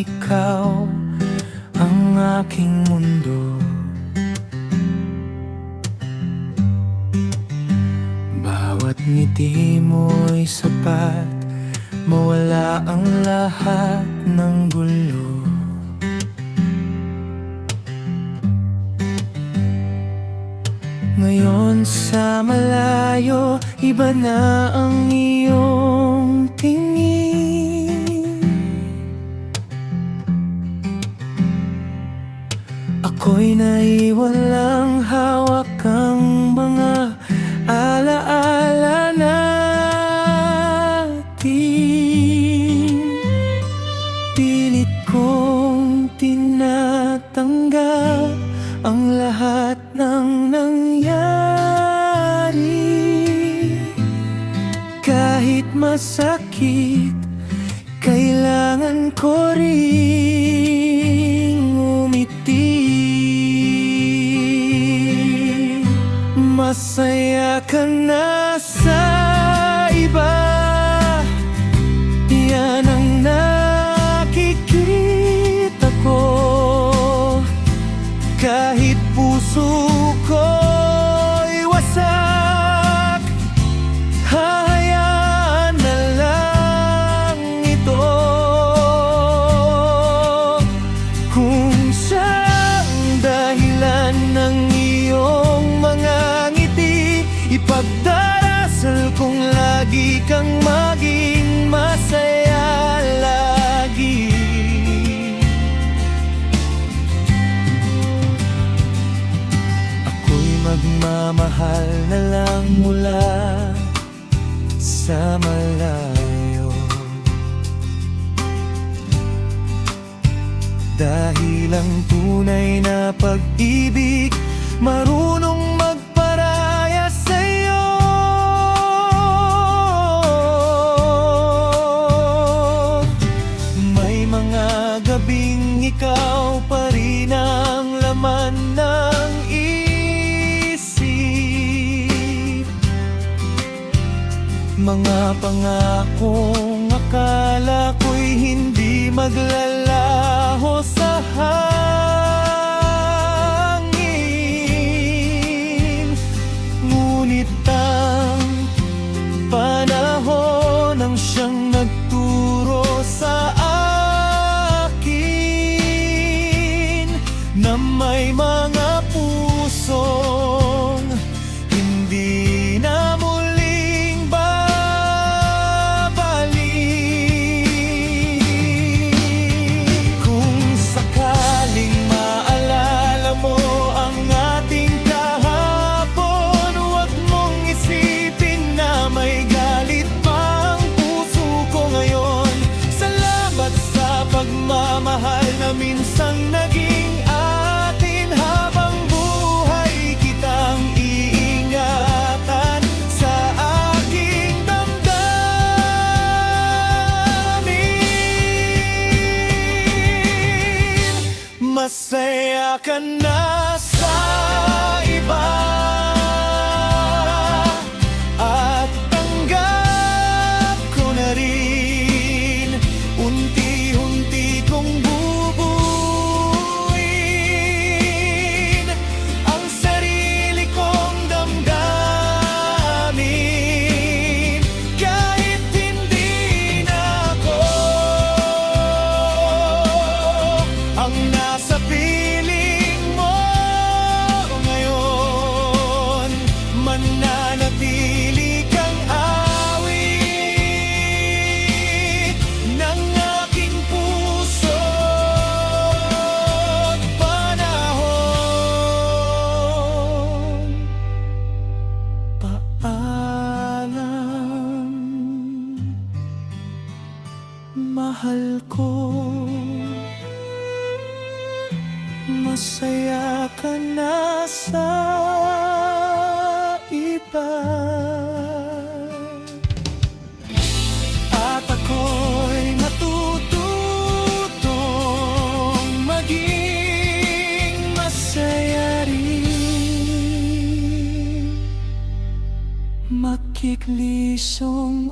ikaw ang aking mundo. Bawat ngiti mo'y sapat, mawala ang lahat ng gulo. Ngayon sa malayo, iba na ang iyong tingin. Ako'y naiwalang hawak ang mga alaala natin. Pilit kong tinatanggap ang lahat ng nangyari. Kahit masakit, kailangan ko ring umiti. Masaya ka na sa iba, yan ang nakikita ko. Kahit puso ko'y wasak, hahayaan na lang ito. Kung siya ang dahilan ng iyong mga ngiti, ipagdarasal kong lagi kang maging masaya lagi. Magmamahal na lang mula sa malayo, dahil ang tunay na pag-ibig marunong magparaya sa'yo. May mga gabing ikaw pa rin ang laman ng mga pangakong akala ko'y hindi maglalaho sa hangin. Ngunit ang panahon ang siyang nagturo sa akin na may mga pusong hindi na pagmamahal na minsang naging atin. Habang buhay kitang iingatan sa aking damdamin. Masaya ka na sa iba, at tanggap ko na rin. Unti-unti kong bubuin ang sarili kong damdamin. Kahit hindi na ako ang nasa piling mo ngayon, mananatili kang awit ng aking puso at panahon. Paalam, mahal ko. Masaya ka na sa iba, at ako'y matututong maging masaya rin. Makiklisong